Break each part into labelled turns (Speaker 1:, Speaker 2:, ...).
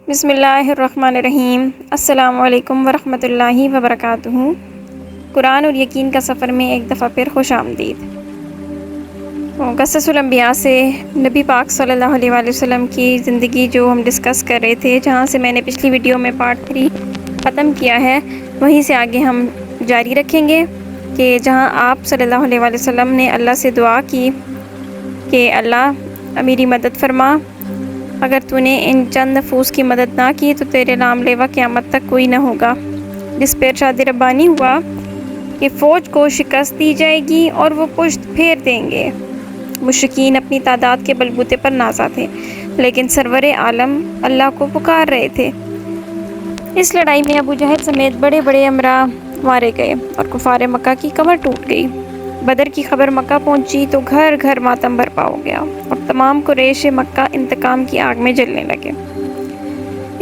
Speaker 1: بسم اللہ الرحمن الرحیم۔ السلام علیکم ورحمۃ اللہ وبرکاتہ۔ قرآن اور یقین کا سفر میں ایک دفعہ پھر خوش آمدید۔ قصص الانبیاء سے نبی پاک صلی اللہ علیہ وآلہ وسلم کی زندگی جو ہم ڈسکس کر رہے تھے، جہاں سے میں نے پچھلی ویڈیو میں پارٹ 3 ختم کیا ہے، وہیں سے آگے ہم جاری رکھیں گے کہ جہاں آپ صلی اللہ علیہ وآلہ وسلم نے اللہ سے دعا کی کہ اللہ میری مدد فرما، اگر تو نے ان چند نفوس کی مدد نہ کی تو تیرے نام لیوا قیامت تک کوئی نہ ہوگا، جس پہ ارشاد ربانی ہوا کہ فوج کو شکست دی جائے گی اور وہ پشت پھیر دیں گے۔ مشرکین اپنی تعداد کے بلبوتے پر نازا تھے، لیکن سرور عالم اللہ کو پکار رہے تھے۔ اس لڑائی میں ابو جہل سمیت بڑے بڑے امراء مارے گئے اور کفار مکہ کی کمر ٹوٹ گئی۔ بدر کی خبر مکہ پہنچی تو گھر گھر ماتم برپا ہو گیا اور تمام قریش مکہ انتقام کی آگ میں جلنے لگے۔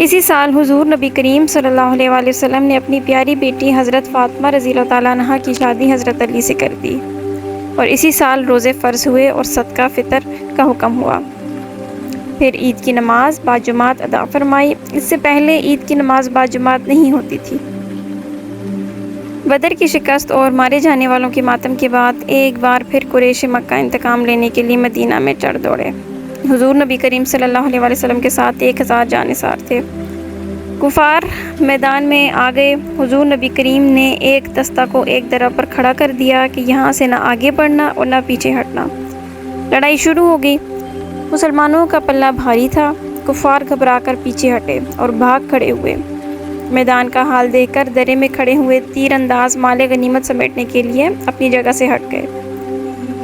Speaker 1: اسی سال حضور نبی کریم صلی اللہ علیہ وآلہ وسلم نے اپنی پیاری بیٹی حضرت فاطمہ رضی اللہ تعالیٰ عنہا کی شادی حضرت علی سے کر دی، اور اسی سال روزے فرض ہوئے اور صدقہ فطر کا حکم ہوا۔ پھر عید کی نماز باجماعت ادا فرمائی۔ اس سے پہلے عید کی نماز باجماعت نہیں ہوتی تھی۔ بدر کی شکست اور مارے جانے والوں کے ماتم کے بعد ایک بار پھر قریش مکہ انتقام لینے کے لیے مدینہ میں چڑھ دوڑے۔ حضور نبی کریم صلی اللہ علیہ وآلہ وسلم کے ساتھ 1000 جانثار تھے۔ کفار میدان میں آ گئے۔ حضور نبی کریم نے ایک دستہ کو ایک درہ پر کھڑا کر دیا کہ یہاں سے نہ آگے بڑھنا اور نہ پیچھے ہٹنا۔ لڑائی شروع ہو گئی۔ مسلمانوں کا پلہ بھاری تھا۔ کفار گھبرا کر پیچھے ہٹے اور بھاگ کھڑے ہوئے۔ میدان کا حال دیکھ کر درے میں کھڑے ہوئے تیر انداز مال غنیمت سمیٹنے کے لیے اپنی جگہ سے ہٹ گئے۔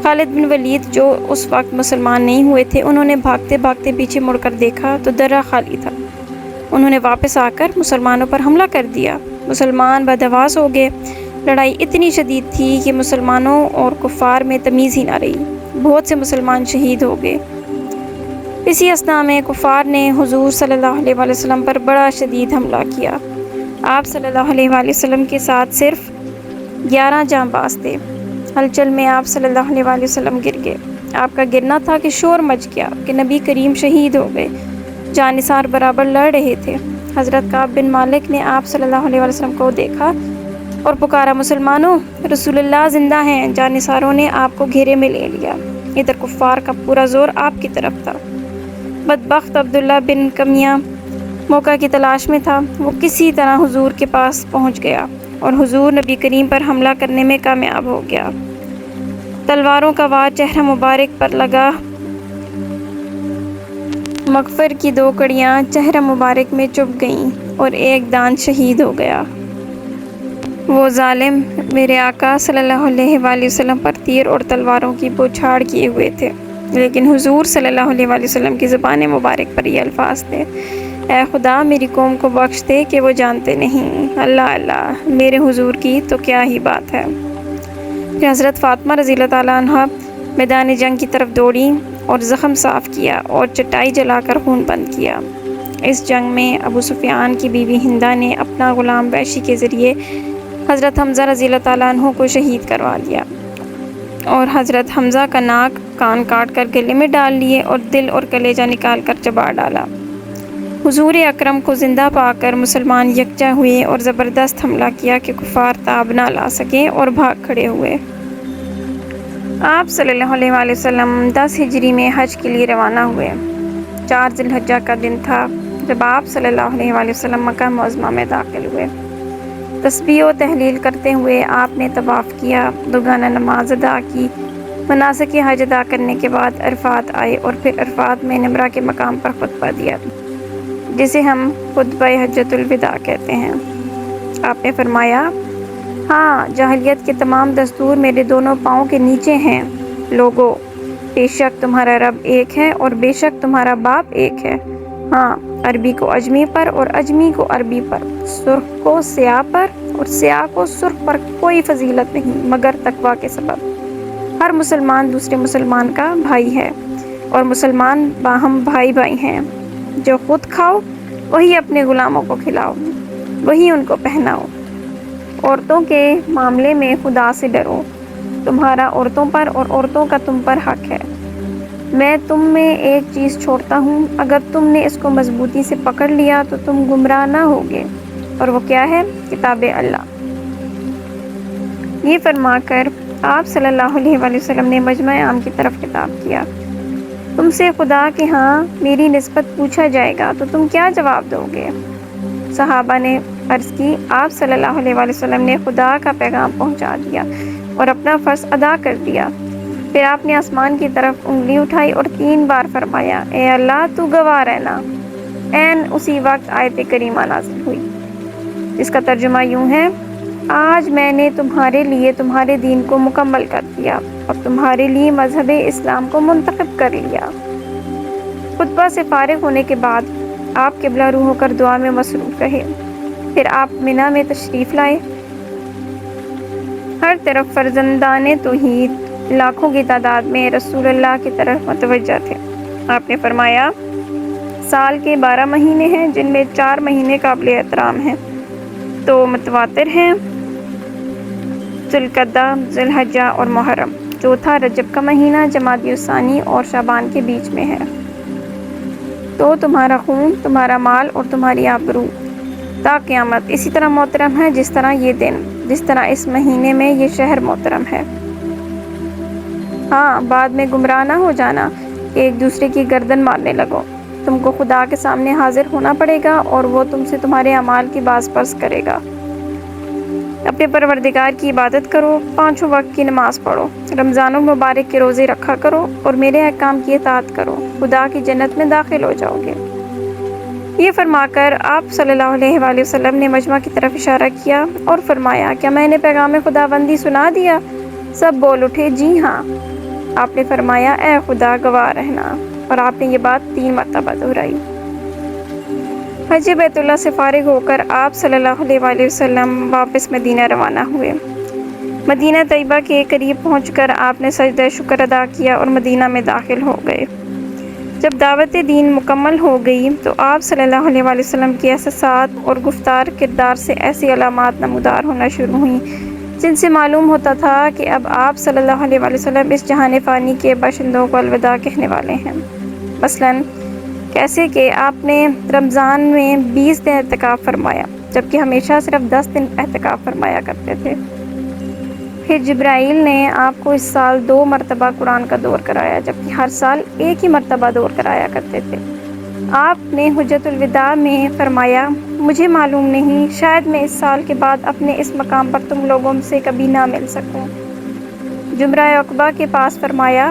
Speaker 1: خالد بن ولید جو اس وقت مسلمان نہیں ہوئے تھے، انہوں نے بھاگتے بھاگتے پیچھے مڑ کر دیکھا تو درہ خالی تھا۔ انہوں نے واپس آ کر مسلمانوں پر حملہ کر دیا۔ مسلمان بدحواس ہو گئے۔ لڑائی اتنی شدید تھی کہ مسلمانوں اور کفار میں تمیز ہی نہ رہی۔ بہت سے مسلمان شہید ہو گئے۔ اسی اثناء میں کفار نے حضور صلی اللہ علیہ وآلہ وسلم پر بڑا شدید حملہ کیا۔ آپ صلی اللہ علیہ وآلہ وسلم کے ساتھ صرف 11 جانباز تھے۔ ہلچل میں آپ صلی اللہ علیہ وآلہ وسلم گر گئے۔ آپ کا گرنا تھا کہ شور مچ گیا کہ نبی کریم شہید ہو گئے۔ جانثار برابر لڑ رہے تھے۔ حضرت کعب بن مالک نے آپ صلی اللہ علیہ وآلہ وسلم کو دیکھا اور پکارا، مسلمانوں، رسول اللہ زندہ ہیں۔ جانثاروں نے آپ کو گھیرے میں لے لیا۔ ادھر کفار کا پورا زور آپ کی طرف تھا۔ بدبخت عبداللہ بن کمیہ موقع کی تلاش میں تھا۔ وہ کسی طرح حضور کے پاس پہنچ گیا اور حضور نبی کریم پر حملہ کرنے میں کامیاب ہو گیا۔ تلواروں کا وار چہرہ مبارک پر لگا۔ مغفر کی 2 کڑیاں چہرہ مبارک میں چبھ گئیں اور ایک دانت شہید ہو گیا۔ وہ ظالم میرے آقا صلی اللہ علیہ وآلہ وسلم پر تیر اور تلواروں کی بوچھاڑ کیے ہوئے تھے، لیکن حضور صلی اللہ علیہ وآلہ وسلم کی زبان مبارک پر یہ الفاظ تھے، اے خدا میری قوم کو بخش دے کہ وہ جانتے نہیں۔ اللہ اللہ، میرے حضور کی تو کیا ہی بات ہے۔ پھر حضرت فاطمہ رضی اللہ تعالیٰ عنہ میدان جنگ کی طرف دوڑی اور زخم صاف کیا اور چٹائی جلا کر خون بند کیا۔ اس جنگ میں ابو سفیان کی بیوی ہندہ نے اپنا غلام وحشی کے ذریعے حضرت حمزہ رضی اللہ تعالیٰ عنہ کو شہید کروا دیا اور حضرت حمزہ کا ناک کان کاٹ کر گلے میں ڈال لیے اور دل اور کلیجہ نکال کر چبا ڈالا۔ حضور اکرم کو زندہ پا کر مسلمان یکجا ہوئے اور زبردست حملہ کیا کہ کفار تاب نہ لا سکے اور بھاگ کھڑے ہوئے۔ آپ صلی اللہ علیہ وآلہ وسلم 10 ہجری میں حج کے لیے روانہ ہوئے۔ 4 ذی الحجہ کا دن تھا جب آپ صلی اللہ علیہ وآلہ وسلم مکہ معظمہ میں داخل ہوئے۔ تسبیح و تحلیل کرتے ہوئے آپ نے طواف کیا، 2 گانا نماز ادا کی۔ مناسک حج ادا کرنے کے بعد عرفات آئے اور پھر عرفات میں نمرہ کے مقام پر خطبہ دیا، جسے ہم خطبہ حجۃ الوداع کہتے ہیں۔ آپ نے فرمایا، ہاں، جاہلیت کے تمام دستور میرے دونوں پاؤں کے نیچے ہیں۔ لوگو، بے شک تمہارا رب ایک ہے اور بے شک تمہارا باپ ایک ہے۔ ہاں، عربی کو اجمی پر اور اجمی کو عربی پر، سرخ کو سیاہ پر اور سیاہ کو سرخ پر کوئی فضیلت نہیں مگر تقویٰ کے سبب۔ ہر مسلمان دوسرے مسلمان کا بھائی ہے اور مسلمان باہم بھائی بھائی ہیں۔ جو خود کھاؤ وہی اپنے غلاموں کو کھلاؤ، وہی ان کو پہناؤ۔ عورتوں کے معاملے میں خدا سے ڈرو، تمہارا عورتوں پر اور عورتوں کا تم پر حق ہے۔ میں تم میں ایک چیز چھوڑتا ہوں، اگر تم نے اس کو مضبوطی سے پکڑ لیا تو تم گمراہ نہ ہوگے، اور وہ کیا ہے؟ کتاب اللہ۔ یہ فرما کر آپ صلی اللہ علیہ وآلہ وسلم نے مجمع عام کی طرف خطاب کیا، تم سے خدا کے ہاں میری نسبت پوچھا جائے گا تو تم کیا جواب دو گے؟ صحابہ نے عرض کی، آپ صلی اللہ علیہ وآلہ وسلم نے خدا کا پیغام پہنچا دیا اور اپنا فرض ادا کر دیا۔ پھر آپ نے آسمان کی طرف انگلی اٹھائی اور 3 بار فرمایا، اے اللہ تو گواہ رہنا۔ عین اسی وقت آیت کریمہ نازل ہوئی، جس کا ترجمہ یوں ہے، آج میں نے تمہارے لیے تمہارے دین کو مکمل کر دیا اور تمہارے لیے مذہب اسلام کو منتخب کر لیا۔ خطبہ سے فارغ ہونے کے بعد آپ قبلہ روح ہو کر دعا میں مصروف رہے۔ پھر آپ منی میں تشریف لائے۔ ہر طرف فرزندان توحید لاکھوں کی تعداد میں رسول اللہ کی طرف متوجہ تھے۔ آپ نے فرمایا، سال کے 12 مہینے ہیں جن میں 4 مہینے قابل احترام ہیں تو متواتر ہیں، ذوالقعدہ، ذوالحجہ اور محرم۔ چوتھا رجب کا مہینہ جمادی الثانی اور شعبان کے بیچ میں ہے، تو تمہارا خون، تمہارا مال اور تمہاری آبرو تا قیامت اسی طرح محترم ہے جس طرح یہ دن، جس طرح اس مہینے میں یہ شہر محترم ہے۔ ہاں، بعد میں گمراہ نہ ہو جانا کہ ایک دوسرے کی گردن مارنے لگو۔ تم کو خدا کے سامنے حاضر ہونا پڑے گا اور وہ تم سے تمہارے اعمال کی باز پرس کرے گا۔ اپنے پروردگار کی عبادت کرو، 5 وقت کی نماز پڑھو، رمضان المبارک کے روزے رکھا کرو اور میرے احکام کی اطاعت کرو، خدا کی جنت میں داخل ہو جاؤ گے۔ یہ فرما کر آپ صلی اللہ علیہ وآلہ وسلم نے مجمع کی طرف اشارہ کیا اور فرمایا، کیا میں نے پیغام خداوندی سنا دیا؟ سب بول اٹھے، جی ہاں۔ آپ نے فرمایا، اے خدا گواہ رہنا، اور آپ نے یہ بات 3 مرتبہ دہرائی۔ حج بیت اللہ سے فارغ ہو کر آپ صلی اللہ علیہ وآلہ وسلم واپس مدینہ روانہ ہوئے۔ مدینہ طیبہ کے قریب پہنچ کر آپ نے سجدہ شکر ادا کیا اور مدینہ میں داخل ہو گئے۔ جب دعوت دین مکمل ہو گئی تو آپ صلی اللہ علیہ وآلہ وسلم کی احساسات اور گفتار کردار سے ایسی علامات نمودار ہونا شروع ہوئیں جن سے معلوم ہوتا تھا کہ اب آپ صلی اللہ علیہ وآلہ وسلم اس جہان فانی کے باشندوں کو الوداع کہنے والے ہیں۔ مثلاً کیسے کہ آپ نے رمضان میں 20 دن اعتکاف فرمایا، جبکہ ہمیشہ صرف 10 دن اعتکاف فرمایا کرتے تھے۔ پھر جبرائیل نے آپ کو اس سال 2 مرتبہ قرآن کا دور کرایا، جبکہ ہر سال 1 ہی مرتبہ دور کرایا کرتے تھے۔ آپ نے حجۃ الوداع میں فرمایا، مجھے معلوم نہیں، شاید میں اس سال کے بعد اپنے اس مقام پر تم لوگوں سے کبھی نہ مل سکوں۔ جمرہ عقبہ کے پاس فرمایا،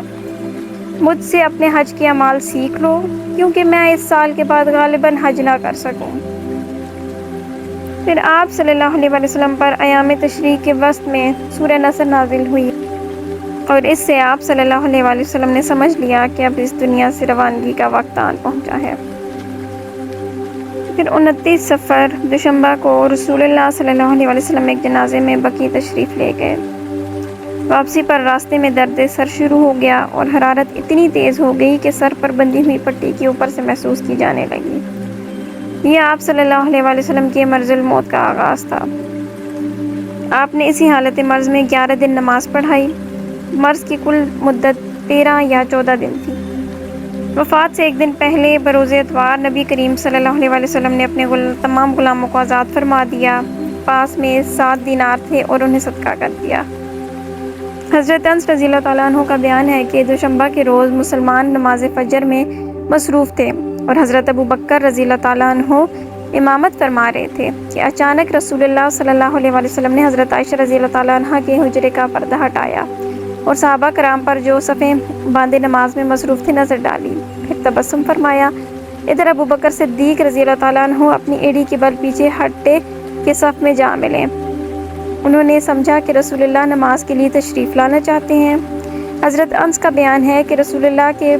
Speaker 1: مجھ سے اپنے حج کے اعمال سیکھ لو، کیونکہ میں اس سال کے بعد غالباً حج نہ کر سکوں۔ پھر آپ صلی اللہ علیہ وآلہ وسلم پر ایام تشریق کے وسط میں سورہ نصر نازل ہوئی، اور اس سے آپ صلی اللہ علیہ وآلہ وسلم نے سمجھ لیا کہ اب اس دنیا سے روانگی کا وقت آن پہنچا ہے۔ پھر 29 صفر دوشنبہ کو رسول اللہ صلی اللہ علیہ وآلہ وسلم ایک جنازے میں بقیع تشریف لے گئے۔ واپسی پر راستے میں درد سر شروع ہو گیا اور حرارت اتنی تیز ہو گئی کہ سر پر بندھی ہوئی پٹی کے اوپر سے محسوس کی جانے لگی۔ یہ آپ صلی اللہ علیہ وآلہ وسلم کے مرض الموت کا آغاز تھا۔ آپ نے اسی حالت مرض میں 11 دن نماز پڑھائی۔ مرض کی کل مدت 13 یا 14 دن تھی۔ وفات سے 1 دن پہلے بروز اتوار نبی کریم صلی اللہ علیہ وآلہ وسلم نے اپنے تمام غلاموں کو آزاد فرما دیا۔ پاس میں 7 دینار تھے اور انہیں صدقہ کر دیا۔ حضرت انس رضی اللہ تعالیٰ عنہ کا بیان ہے کہ دوشنبہ کے روز مسلمان نماز فجر میں مصروف تھے اور حضرت ابو بکر رضی اللہ تعالیٰ عنہ امامت فرما رہے تھے کہ اچانک رسول اللہ صلی اللہ علیہ وآلہ وسلم نے حضرت عائشہ رضی اللہ تعالیٰ عنہ کے حجرے کا پردہ ہٹایا اور صحابہ کرام پر جو صفیں باندھے نماز میں مصروف تھے نظر ڈالی، پھر تبسم فرمایا۔ ادھر ابو بکر صدیق رضی اللہ تعالیٰ عنہ اپنی ایڑی کے بل پیچھے ہٹے کے صف میں جا ملے۔ انہوں نے سمجھا کہ رسول اللہ نماز کے لیے تشریف لانا چاہتے ہیں۔ حضرت انس کا بیان ہے کہ رسول اللہ کے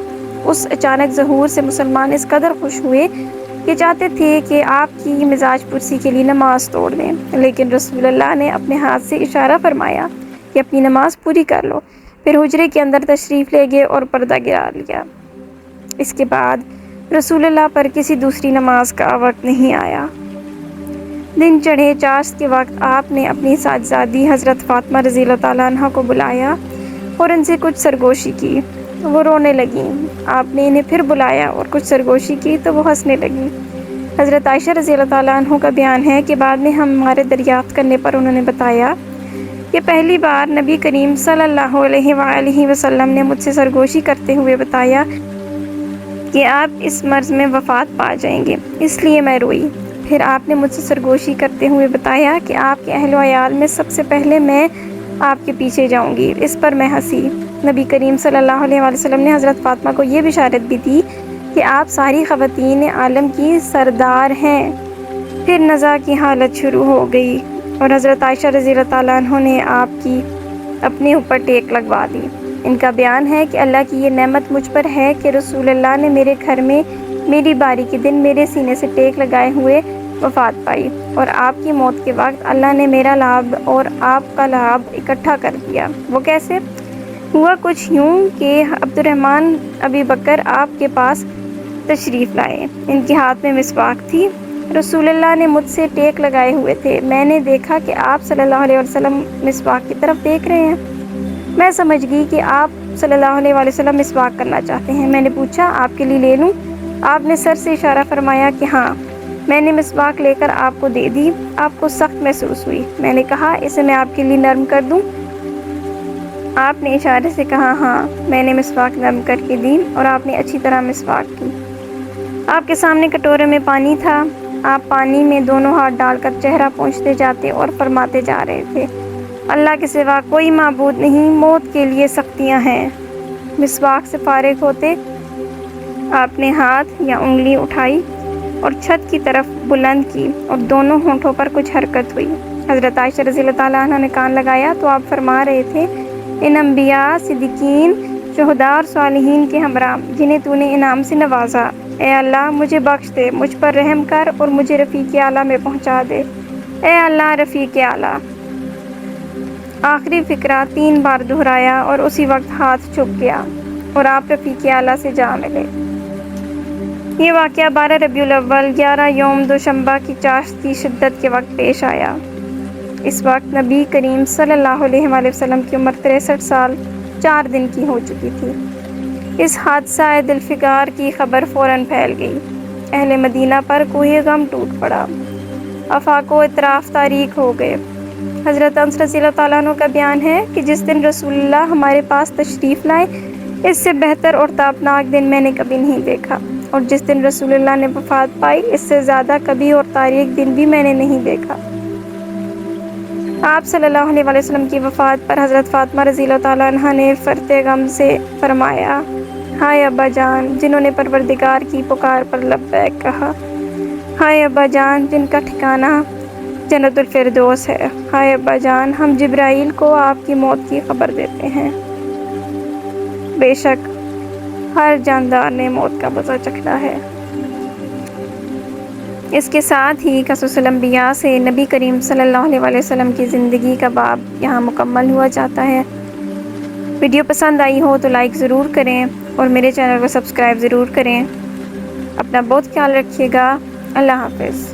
Speaker 1: اس اچانک ظہور سے مسلمان اس قدر خوش ہوئے کہ چاہتے تھے کہ آپ کی مزاج پرسی کے لیے نماز توڑ دیں، لیکن رسول اللہ نے اپنے ہاتھ سے اشارہ فرمایا کہ اپنی نماز پوری کر لو، پھر حجرے کے اندر تشریف لے گئے اور پردہ گرا لیا۔ اس کے بعد رسول اللہ پر کسی دوسری نماز کا وقت نہیں آیا۔ دن چڑھے چاشت کے وقت آپ نے اپنی صاحبزادی حضرت فاطمہ رضی اللہ تعالیٰ عنہ کو بلایا اور ان سے کچھ سرگوشی کی۔ وہ رونے لگیں۔ آپ نے انہیں پھر بلایا اور کچھ سرگوشی کی تو وہ ہنسنے لگیں۔ حضرت عائشہ رضی اللہ تعالیٰ عنہ کا بیان ہے کہ بعد میں ہمارے دریافت کرنے پر انہوں نے بتایا کہ پہلی بار نبی کریم صلی اللہ علیہ وآلہ وسلم نے مجھ سے سرگوشی کرتے ہوئے بتایا کہ آپ اس مرض میں وفات پا جائیں گے، اس لیے میں روئی۔ پھر آپ نے مجھ سے سرگوشی کرتے ہوئے بتایا کہ آپ کے اہل و عیال میں سب سے پہلے میں آپ کے پیچھے جاؤں گی، اس پر میں ہنسی۔ نبی کریم صلی اللہ علیہ وآلہ وسلم نے حضرت فاطمہ کو یہ بشارت بھی دی کہ آپ ساری خواتین عالم کی سردار ہیں۔ پھر نزا کی حالت شروع ہو گئی اور حضرت عائشہ رضی اللہ تعالیٰ عنہ نے آپ کی اپنے اوپر ٹیک لگوا دی۔ ان کا بیان ہے کہ اللہ کی یہ نعمت مجھ پر ہے کہ رسول اللہ نے میرے گھر میں میری باری کے دن میرے سینے سے ٹیک لگائے ہوئے وفات پائی، اور آپ کی موت کے وقت اللہ نے میرا لعاب اور آپ کا لعاب اکٹھا کر دیا۔ وہ کیسے؟ ہوا کچھ یوں کہ عبد الرحمن ابی بکر آپ کے پاس تشریف لائے۔ ان کے ہاتھ میں مسواک تھی۔ رسول اللہ نے مجھ سے ٹیک لگائے ہوئے تھے۔ میں نے دیکھا کہ آپ صلی اللہ علیہ وسلم مسواک کی طرف دیکھ رہے ہیں۔ میں سمجھ گئی کہ آپ صلی اللہ علیہ وسلم مسواک کرنا چاہتے ہیں۔ میں نے پوچھا، آپ کے لیے لے لوں؟ آپ نے سر سے اشارہ فرمایا کہ ہاں۔ میں نے مسواک لے کر آپ کو دے دی۔ آپ کو سخت محسوس ہوئی۔ میں نے کہا، اسے میں آپ کے لیے نرم کر دوں؟ آپ نے اشارے سے کہا ہاں۔ میں نے مسواک نرم کر کے دی اور آپ نے اچھی طرح مسواک کی۔ آپ کے سامنے کٹورے میں پانی تھا۔ آپ پانی میں دونوں ہاتھ ڈال کر چہرہ پوچھتے جاتے اور فرماتے جا رہے تھے، اللہ کے سوا کوئی معبود نہیں، موت کے لیے سختیاں ہیں۔ مسواک سے فارغ ہوتے آپ نے ہاتھ یا انگلی اٹھائی اور چھت کی طرف بلند کی اور دونوں ہونٹوں پر کچھ حرکت ہوئی۔ حضرت عائشہ رضی اللہ تعالیٰ عنہ نے کان لگایا تو آپ فرما رہے تھے، ان انبیاء، صدیقین، شہداء اور صالحین کے ہمراہ جنہیں تو نے انعام سے نوازا، اے اللہ مجھے بخش دے، مجھ پر رحم کر اور مجھے رفیق اعلیٰ میں پہنچا دے، اے اللہ رفیق اعلیٰ۔ آخری فقرہ 3 بار دہرایا اور اسی وقت ہاتھ چھپ گیا اور آپ رفیق اعلیٰ سے جا ملے۔ یہ واقعہ 12 ربیع الاول 11 یوم دوشنبہ کی چاشت کی شدت کے وقت پیش آیا۔ اس وقت نبی کریم صلی اللہ علیہ وآلہ وسلم کی عمر 63 سال 4 دن کی ہو چکی تھی۔ اس حادثہ دلفگار کی خبر فوراً پھیل گئی۔ اہل مدینہ پر کوہ غم ٹوٹ پڑا۔ آفاق و اطراف تاریک ہو گئے۔ حضرت انس رضی اللہ تعالیٰ عنہ کا بیان ہے کہ جس دن رسول اللہ ہمارے پاس تشریف لائے، اس سے بہتر اور تابناک دن میں نے کبھی نہیں دیکھا، اور جس دن رسول اللہ نے وفات پائی، اس سے زیادہ کبھی اور تاریک دن بھی میں نے نہیں دیکھا۔ آپ صلی اللہ علیہ وسلم کی وفات پر حضرت فاطمہ رضی اللہ تعالیٰ عنہ نے فرط غم سے فرمایا، ہائے ابا جان جنہوں نے پروردگار کی پکار پر لبیک کہا، ہائے ابا جان جن کا ٹھکانہ جنت الفردوس ہے، ہائے ابا جان ہم جبرائیل کو آپ کی موت کی خبر دیتے ہیں۔ بے شک ہر جاندار نے موت کا مزہ چکھنا ہے۔ اس کے ساتھ ہی قصص الانبیاء سے نبی کریم صلی اللہ علیہ وآلہ وسلم کی زندگی کا باب یہاں مکمل ہوا جاتا ہے۔ ویڈیو پسند آئی ہو تو لائک ضرور کریں اور میرے چینل کو سبسکرائب ضرور کریں۔ اپنا بہت خیال رکھیے گا۔ اللہ حافظ۔